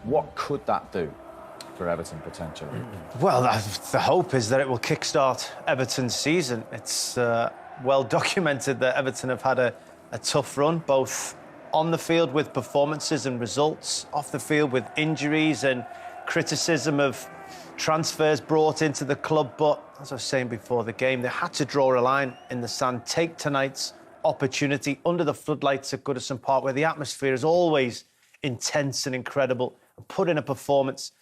What could that do for Everton potentially? Well, the hope is that it will kickstart Everton's season. It's well documented that Everton have had a tough run, both on the field with performances and results, off the field with injuries and criticism of transfers brought into the club. But as I was saying before the game, they had to draw a line in the sand, take tonight's opportunity under the floodlights at Goodison Park, where the atmosphere is always intense and incredible, and put in a performance.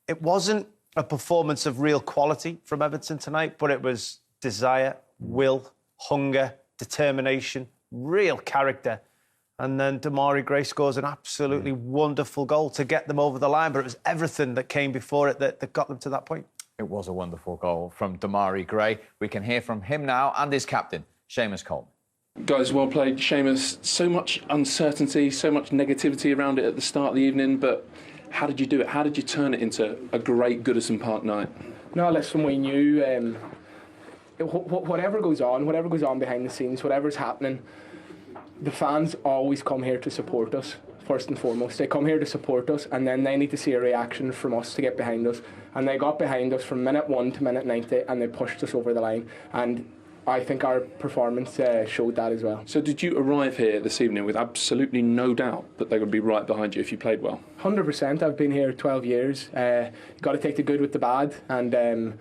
It wasn't a performance of real quality from Everton tonight, but it was desire, will, hunger, determination, real character. And then Demarai Gray scores an absolutely wonderful goal to get them over the line, but it was everything that came before it that got them to that point. It was a wonderful goal from Demarai Gray. We can hear from him now and his captain, Seamus Coleman. Guys, well played. Seamus, so much uncertainty, so much negativity around it at the start of the evening, but how did you do it? How did you turn it into a great Goodison Park night? No, listen, we knew whatever goes on behind the scenes, whatever's happening, the fans always come here to support us, first and foremost. They come here to support us, and then they need to see a reaction from us to get behind us. And they got behind us from minute 1 to minute 90, and they pushed us over the line. And I think our performance showed that as well. So did you arrive here this evening with absolutely no doubt that they would be right behind you if you played well? 100%. I've been here 12 years. You've got to take the good with the bad, and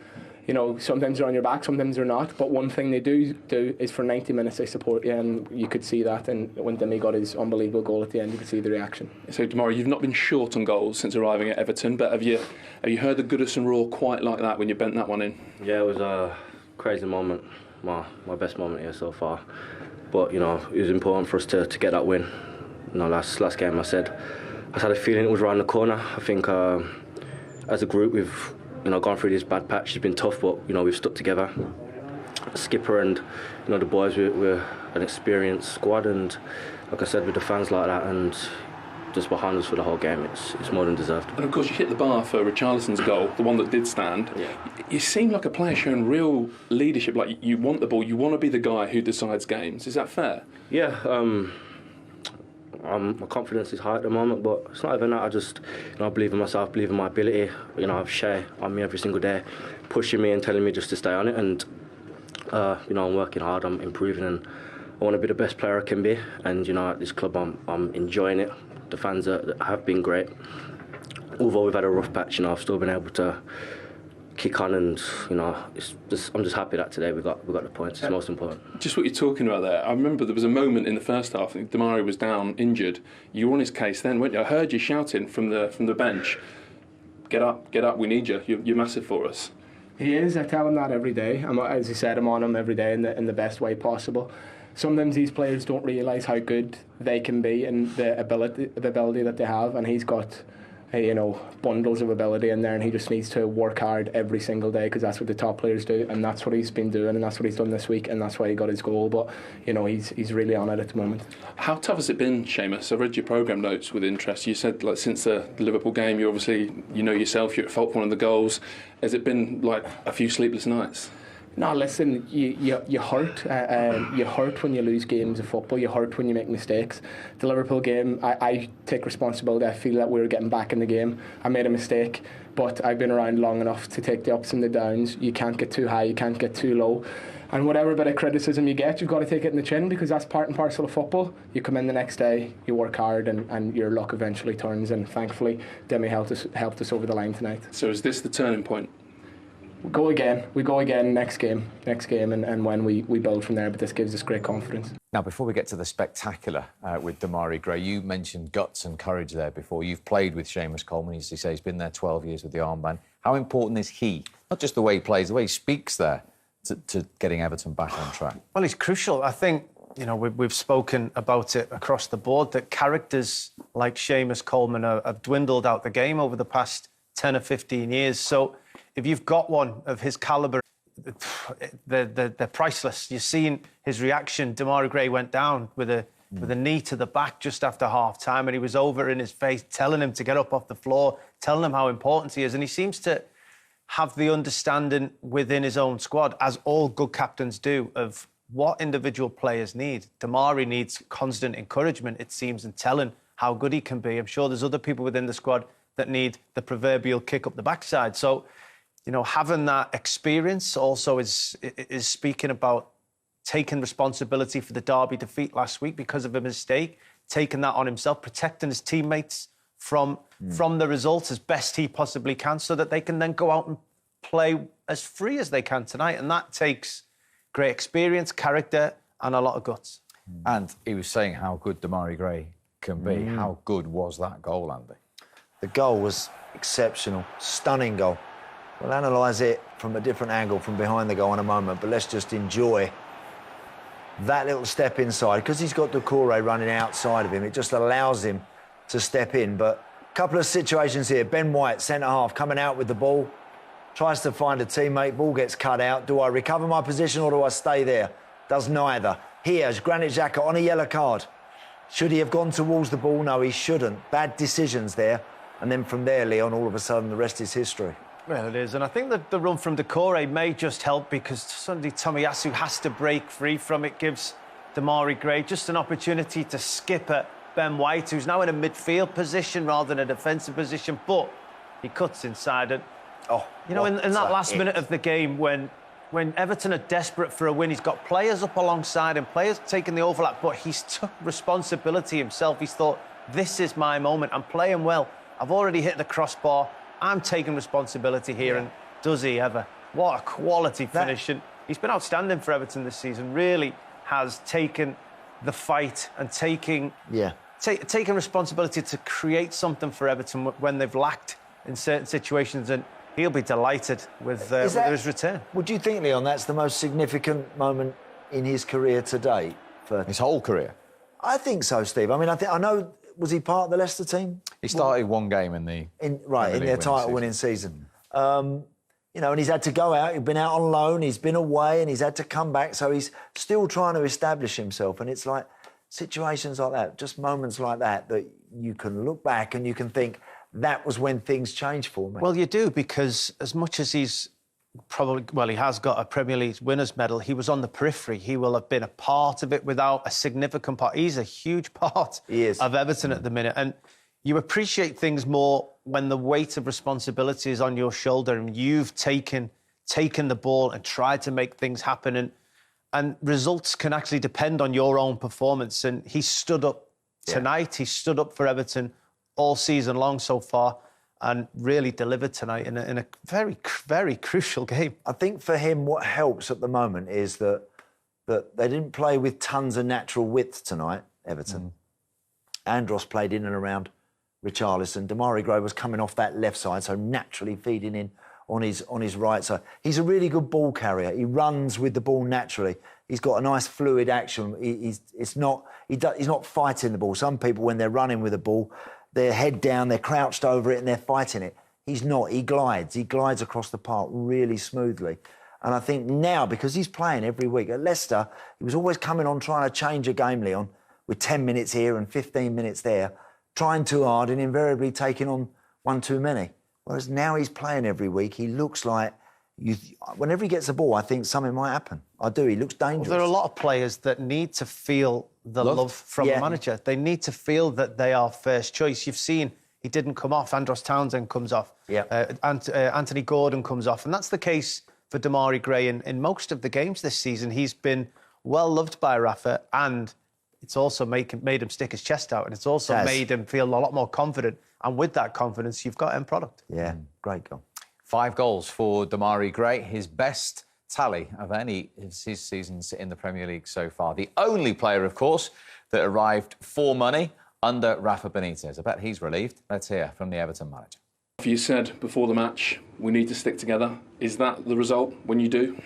you know, sometimes they're on your back, sometimes they're not. But one thing they do is for 90 minutes they support you, and you could see that. And when Demi got his unbelievable goal at the end, you could see the reaction. So Demarai, you've not been short on goals since arriving at Everton, but have you heard the Goodison roar quite like that when you bent that one in? Yeah, it was a crazy moment. My best moment here so far. But you know, it was important for us to get that win. You know, last game I had a feeling it was around the corner. I think as a group we've gone through this bad patch. It's been tough, but we've stuck together. Skipper and the boys, we're an experienced squad, and like I said, with the fans like that and just behind us for the whole game, it's more than deserved. And of course you hit the bar for Richarlison's goal, the one that did stand. Yeah. You seem like a player showing real leadership, like you want the ball, you want to be the guy who decides games. Is that fair? Yeah, my confidence is high at the moment, but it's not even that. I just I believe in myself, believe in my ability. I have Shay on me every single day, pushing me and telling me just to stay on it, and I'm working hard, I'm improving, and I want to be the best player I can be. And at this club I'm enjoying it. The fans have been great. Although we've had a rough patch, I've still been able to kick on, and I'm just happy that today we got the points. It's most important. Just what you're talking about there, I remember there was a moment in the first half, I think Demarai was down injured. You were on his case then, weren't you? I heard you shouting from the bench, get up, we need you, you're massive for us. He is. I tell him that every day. As you said, I'm on him every day in the best way possible. Sometimes these players don't realise how good they can be and the ability that they have, and he's got bundles of ability in there, and he just needs to work hard every single day, because that's what the top players do, and that's what he's been doing, and that's what he's done this week, and that's why he got his goal. But he's really on it at the moment. How tough has it been, Seamus? I read your programme notes with interest. You said since the Liverpool game, you obviously yourself, you're at fault for one of the goals. Has it been like a few sleepless nights? No, listen, you hurt. You hurt when you lose games of football. You hurt when you make mistakes. The Liverpool game, I take responsibility. I feel that we were getting back in the game. I made a mistake, but I've been around long enough to take the ups and the downs. You can't get too high, you can't get too low. And whatever bit of criticism you get, you've got to take it in the chin, because that's part and parcel of football. You come in the next day, you work hard, and your luck eventually turns. And thankfully, Demi helped us over the line tonight. So is this the turning point? We go again next game, and when we build from there, but this gives us great confidence. Now, before we get to the spectacular with Demarai Gray, you mentioned guts and courage there before. You've played with Seamus Coleman, as you say, he's been there 12 years with the armband. How important is he, not just the way he plays, the way he speaks there, to getting Everton back on track? Well, he's crucial. I think, we've spoken about it across the board, that characters like Seamus Coleman have dwindled out the game over the past 10 or 15 years. So if you've got one of his calibre, they're priceless. You've seen his reaction. Demarai Gray went down with a knee to the back just after half-time, and he was over in his face, telling him to get up off the floor, telling him how important he is. And he seems to have the understanding within his own squad, as all good captains do, of what individual players need. Demarai needs constant encouragement, it seems, and telling how good he can be. I'm sure there's other people within the squad that need the proverbial kick up the backside. So, you know, having that experience also is speaking about taking responsibility for the Derby defeat last week because of a mistake, taking that on himself, protecting his teammates from the results as best he possibly can so that they can then go out and play as free as they can tonight. And that takes great experience, character and a lot of guts. And he was saying how good Damari Gray can be. How good was that goal, Andy? The goal was exceptional, stunning goal. We'll analyse it from a different angle from behind the goal in a moment, but let's just enjoy that little step inside. Because he's got Doucouré running outside of him, it just allows him to step in. But a couple of situations here. Ben White, centre-half, coming out with the ball, tries to find a teammate, ball gets cut out. Do I recover my position or do I stay there? Does neither. Here's Granit Xhaka on a yellow card. Should he have gone towards the ball? No, he shouldn't. Bad decisions there. And then from there, Leon, all of a sudden, the rest is history. Well, it is. And I think that the run from Doucouré may just help because suddenly Tomiyasu has to break free from it, gives Damari Gray just an opportunity to skip at Ben White, who's now in a midfield position rather than a defensive position, but he cuts inside it. Oh, you know, in that last minute of the game when Everton are desperate for a win, he's got players up alongside him, players taking the overlap, but he's took responsibility himself. He's thought, this is my moment. I'm playing well. I've already hit the crossbar. I'm taking responsibility here. And does he ever? What a quality finish. And he's been outstanding for Everton this season. Really has taken the fight and taking responsibility to create something for Everton when they've lacked in certain situations. And he'll be delighted with his return. Would you think, Leon, that's the most significant moment in his career to date? For His whole career? I think so, Steve. I mean, I know. Was he part of the Leicester team? He started one game in their title-winning season. You know, and he's had to go out. He's been out on loan. He's been away, and he's had to come back. So he's still trying to establish himself. And it's like situations like that, just moments like that, that you can look back and you can think that was when things changed for me. Well, you do, because as much as he's he has got a Premier League winners' medal, he was on the periphery. He will have been a part of it without a significant part. He's a huge part of Everton at the minute. And you appreciate things more when the weight of responsibility is on your shoulder and you've taken the ball and tried to make things happen. And results can actually depend on your own performance. And he stood up tonight. He stood up for Everton all season long so far, and really delivered tonight in a very, very crucial game. I think for him, what helps at the moment is that they didn't play with tons of natural width tonight, Everton. Andros played in and around Richarlison. Damari Gray was coming off that left side, so naturally feeding in on his right side. He's a really good ball carrier. He runs with the ball naturally. He's got a nice fluid action. He's not fighting the ball. Some people, when they're running with the ball, they're head down, they're crouched over it and they're fighting it. He's not. He glides across the park really smoothly. And I think now, because he's playing every week at Leicester, he was always coming on trying to change a game, Leon, with 10 minutes here and 15 minutes there, trying too hard and invariably taking on one too many. Whereas now he's playing every week, he looks like... whenever he gets the ball, I think something might happen. I do. He looks dangerous. Well, there are a lot of players that need to feel the love from the manager. They need to feel that they are first choice. You've seen he didn't come off. Andros Townsend comes off. Anthony Gordon comes off. And that's the case for Damari Gray in most of the games this season. He's been well loved by Rafa, and it's also made him stick his chest out, and it's also made him feel a lot more confident. And with that confidence, you've got end product. Yeah, great goal. 5 goals for Damari Gray, his best tally of any of his seasons in the Premier League so far. The only player, of course, that arrived for money under Rafa Benitez. I bet he's relieved. Let's hear from the Everton manager. You said before the match, we need to stick together. Is that the result when you do?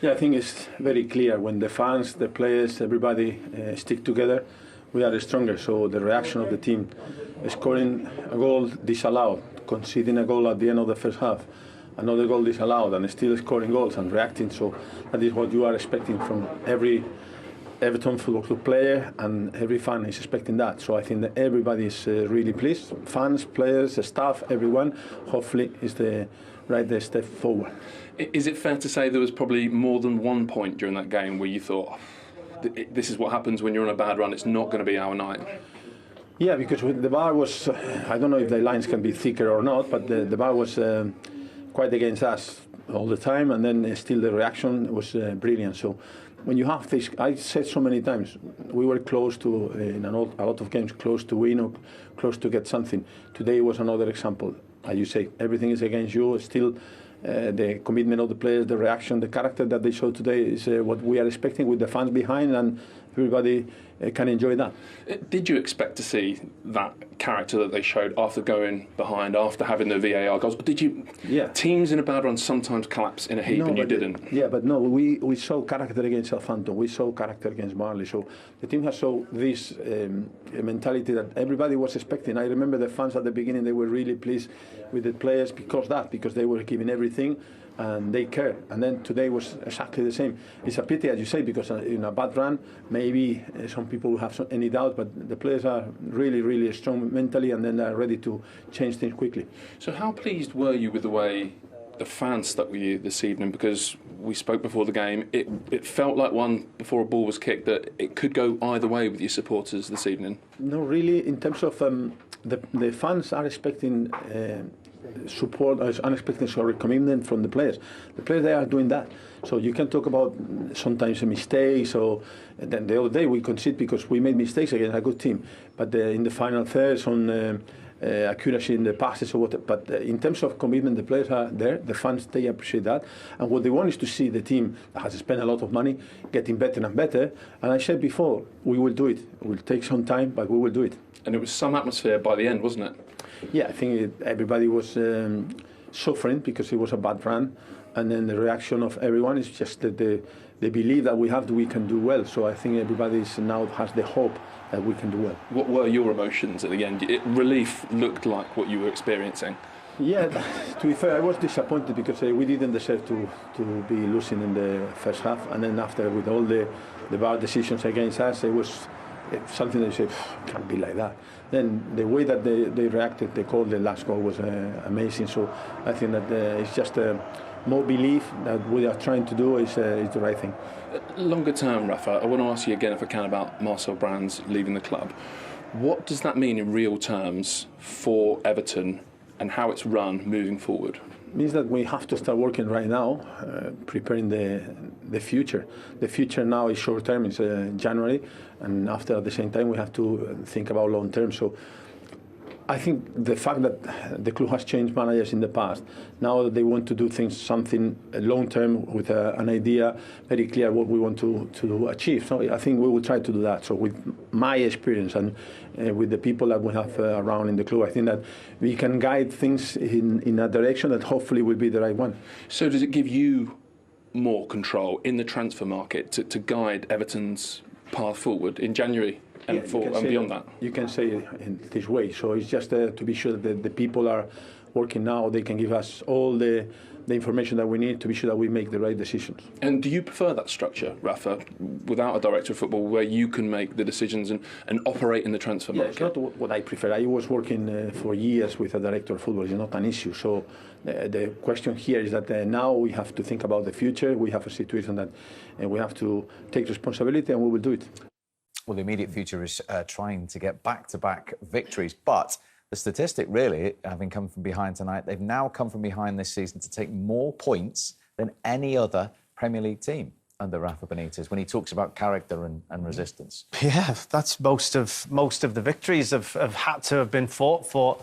Yeah, I think it's very clear. When the fans, the players, everybody stick together, we are stronger. So the reaction of the team, scoring a goal disallowed, conceding a goal at the end of the first half, another goal disallowed, and still scoring goals and reacting. So that is what you are expecting from every Everton Football Club player, and every fan is expecting that. So I think that everybody is really pleased. Fans, players, staff, everyone. Hopefully, is the right step forward. Is it fair to say there was probably more than one point during that game where you thought, this is what happens when you're on a bad run, it's not going to be our night? Yeah, because the bar was, I don't know if the lines can be thicker or not, but the bar was quite against us all the time, and then still the reaction was brilliant. So when you have this, I said so many times, we were close to, in a lot of games, close to win or close to get something. Today was another example. As you say, everything is against you. Still, the commitment of the players, the reaction, the character that they showed today is what we are expecting with the fans behind, and everybody can enjoy that. Did you expect to see that character that they showed after going behind, after having the VAR goals? Or did you? Yeah. Teams in a bad run sometimes collapse in a heap, and you didn't. Yeah, but no, we saw character against Southampton. We saw character against Burnley. So the team has shown this mentality that everybody was expecting. I remember the fans at the beginning; they were really pleased with the players because they were giving everything. And they care. And then today was exactly the same. It's a pity, as you say, because in a bad run, maybe some people will have any doubt, but the players are really, really strong mentally, and then they're ready to change things quickly. So how pleased were you with the way the fans stuck with you this evening? Because we spoke before the game, it felt like one before a ball was kicked that it could go either way with your supporters this evening. No, really, in terms of the fans are expecting support, unexpected commitment from the players. The players, they are doing that. So you can talk about sometimes mistakes, or then the other day we conceded because we made mistakes against a good team. But in the final thirds on accuracy in the passes or what. But in terms of commitment, the players are there. The fans, they appreciate that. And what they want is to see the team that has spent a lot of money getting better and better. And I said before, we will do it. It will take some time, but we will do it. And it was some atmosphere by the end, wasn't it? Yeah, I think everybody was suffering because it was a bad run, and then the reaction of everyone is just that they believe that we can do well. So I think everybody now has the hope that we can do well. What were your emotions at the end? Relief looked like what you were experiencing. Yeah, to be fair, I was disappointed because we didn't deserve to be losing in the first half, and then after with all the bad decisions against us, it was something they said, can't be like that. Then the way that they reacted, they called the last goal was amazing. So I think that it's just more belief that we are trying to do is the right thing. Longer term, Rafa, I want to ask you again, if I can, about Marcel Brands leaving the club. What does that mean in real terms for Everton and how it's run moving forward? It means that we have to start working right now, preparing the future. The future now is short term, it's January, and after at the same time we have to think about long term. So I think the fact that the club has changed managers in the past, now they want to do something long term with an idea very clear what we want to achieve. So I think we will try to do that. So with my experience and with the people that we have around in the club, I think that we can guide things in a direction that hopefully will be the right one. So does it give you more control in the transfer market to guide Everton's path forward in January? And beyond that, you can say it in this way. So it's just to be sure that the people are working now. They can give us all the information that we need to be sure that we make the right decisions. And do you prefer that structure, Rafa, without a director of football, where you can make the decisions and operate in the transfer market? It's not what I prefer. I was working for years with a director of football. It's not an issue. So the question here is that now we have to think about the future. We have a situation that we have to take responsibility, and we will do it. Well, the immediate future is trying to get back-to-back victories. But the statistic, really, having come from behind tonight, they've now come from behind this season to take more points than any other Premier League team under Rafa Benitez when he talks about character and resistance. Yeah, that's most of the victories have had to have been fought for.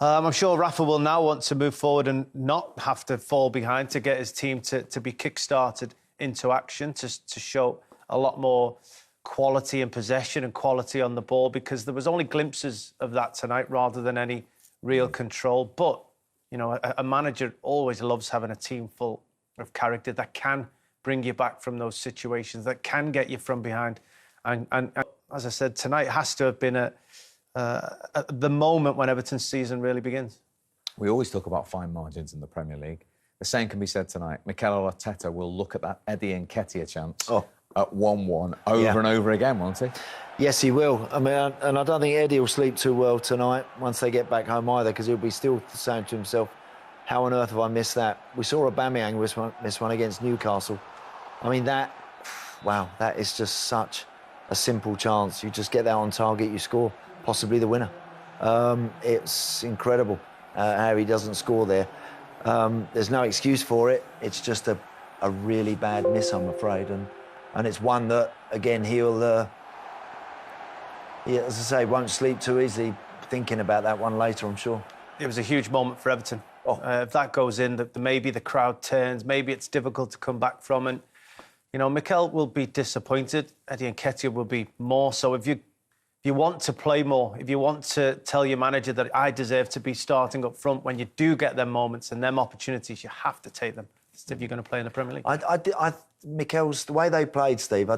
I'm sure Rafa will now want to move forward and not have to fall behind to get his team to be kick-started into action, to show a lot more quality in possession and quality on the ball, because there was only glimpses of that tonight rather than any real control. But, you know, a manager always loves having a team full of character that can bring you back from those situations, that can get you from behind. And as I said, tonight has to have been at the moment when Everton's season really begins. We always talk about fine margins in the Premier League. The same can be said tonight. Mikel Arteta will look at that Eddie Nketiah chance at 1-1 over and over again, won't he? Yes, he will. I mean, and I don't think Eddie will sleep too well tonight once they get back home either, because he'll be still saying to himself, how on earth have I missed that? We saw Aubameyang miss one against Newcastle. I mean, that is just such a simple chance. You just get that on target, you score. possibly the winner. It's incredible how he doesn't score there. There's no excuse for it. It's just a really bad miss, I'm afraid, and it's one that, again, he'll, as I say, won't sleep too easily thinking about that one later, I'm sure. It was a huge moment for Everton. If that goes in, maybe the crowd turns, maybe it's difficult to come back from, and you know, Mikel will be disappointed. Eddie Nketiah will be more so. If you want to play more, if you want to tell your manager that I deserve to be starting up front, when you do get them moments and them opportunities, you have to take them if you're going to play in the Premier League. Mikel's, the way they played, Steve,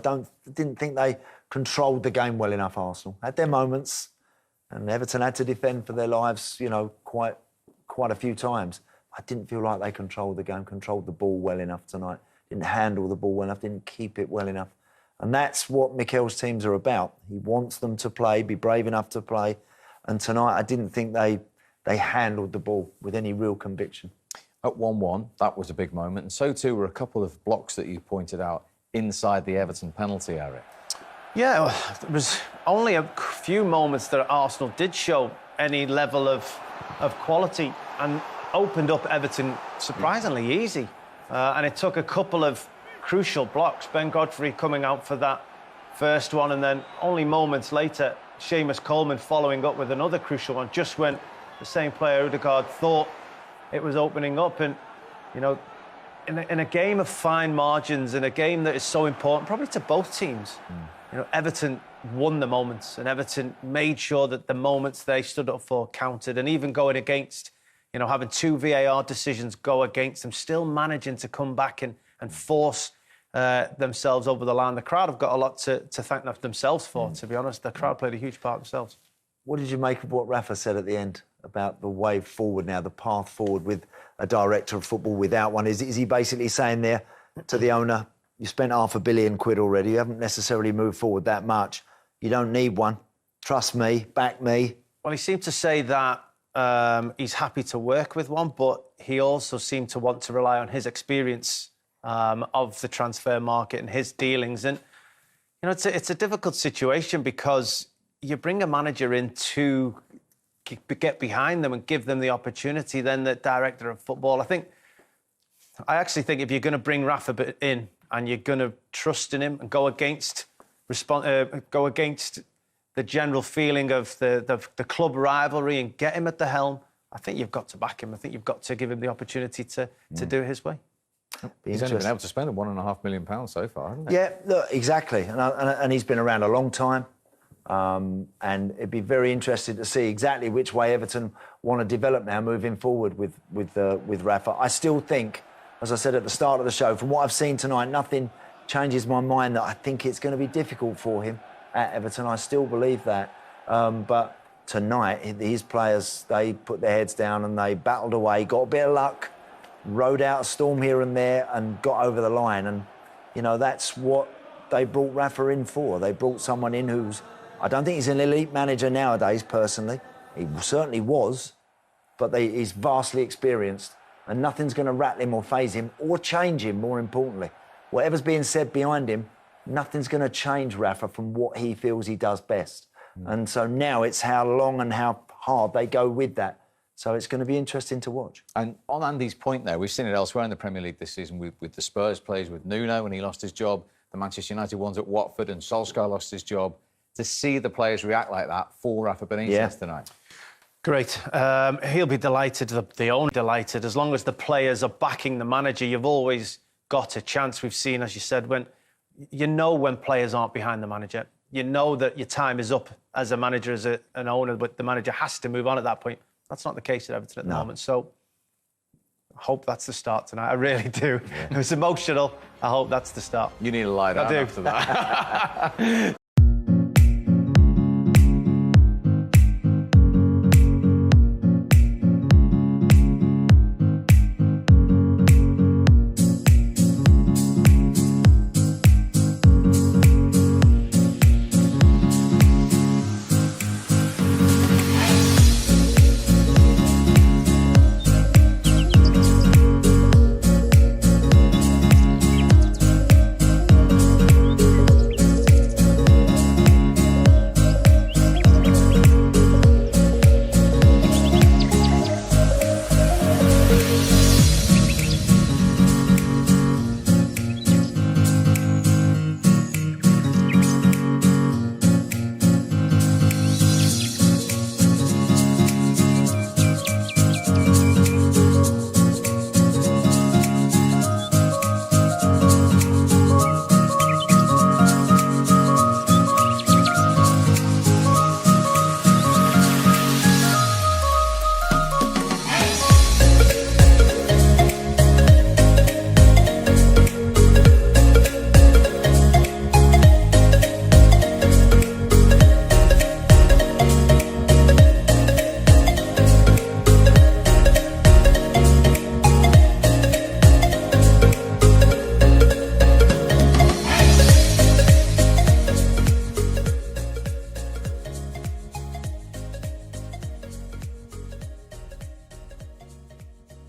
didn't think they controlled the game well enough, Arsenal. Had their moments, and Everton had to defend for their lives, you know, quite a few times. I didn't feel like they controlled the game, controlled the ball well enough tonight. Didn't handle the ball well enough, didn't keep it well enough. And that's what Mikel's teams are about. He wants them to play, be brave enough to play. And tonight, I didn't think they handled the ball with any real conviction. At 1-1, that was a big moment. And so too were a couple of blocks that you pointed out inside the Everton penalty area. Yeah, well, there was only a few moments that Arsenal did show any level of quality and opened up Everton surprisingly easy. And it took a couple of crucial blocks. Ben Godfrey coming out for that first one, and then only moments later, Seamus Coleman following up with another crucial one, just when the same player, Odegaard, thought it was opening up. And, you know, in a game of fine margins, in a game that is so important, probably to both teams, you know, Everton won the moments, and Everton made sure that the moments they stood up for counted, and even going against, you know, having 2 VAR decisions go against them, still managing to come back and force themselves over the line. The crowd have got a lot to thank themselves for, to be honest. The crowd played a huge part themselves. What did you make of what Rafa said at the end about the way forward now, the path forward with a director of football without one? Is he basically saying there to the owner, you spent £500 million already, you haven't necessarily moved forward that much, you don't need one, trust me, back me? Well, he seemed to say that he's happy to work with one, but he also seemed to want to rely on his experience of the transfer market and his dealings. And, you know, it's a difficult situation because you bring a manager in to get behind them and give them the opportunity, then the director of football. I actually think if you're going to bring Rafa in and you're going to trust in him and go against the general feeling of the club rivalry and get him at the helm, I think you've got to back him. I think you've got to give him the opportunity to do it his way. He's only been able to spend £1.5 million so far, hasn't he? Yeah, look, exactly. And he's been around a long time. And it'd be very interesting to see exactly which way Everton want to develop now moving forward with Rafa. I still think, as I said at the start of the show, from what I've seen tonight, nothing changes my mind that I think it's going to be difficult for him at Everton. I still believe that. But tonight, his players, they put their heads down and they battled away, got a bit of luck, rode out a storm here and there and got over the line. And, you know, that's what they brought Rafa in for. They brought someone in who's, I don't think he's an elite manager nowadays, personally. He certainly was, but he's vastly experienced and nothing's going to rattle him or faze him or change him, more importantly. Whatever's being said behind him, nothing's going to change Rafa from what he feels he does best. And so now it's how long and how hard they go with that. So it's going to be interesting to watch. And on Andy's point there, we've seen it elsewhere in the Premier League this season with the Spurs plays with Nuno when he lost his job, the Manchester United ones at Watford and Solskjaer lost his job. To see the players react like that for Rafa Benitez tonight. Great. He'll be delighted, the owner delighted. As long as the players are backing the manager, you've always got a chance. We've seen, as you said, when players aren't behind the manager. You know that your time is up as a manager, as an owner, but the manager has to move on at that point. That's not the case at Everton at the moment. So I hope that's the start tonight. I really do. It was emotional. I hope that's the start. You need to lie down after that.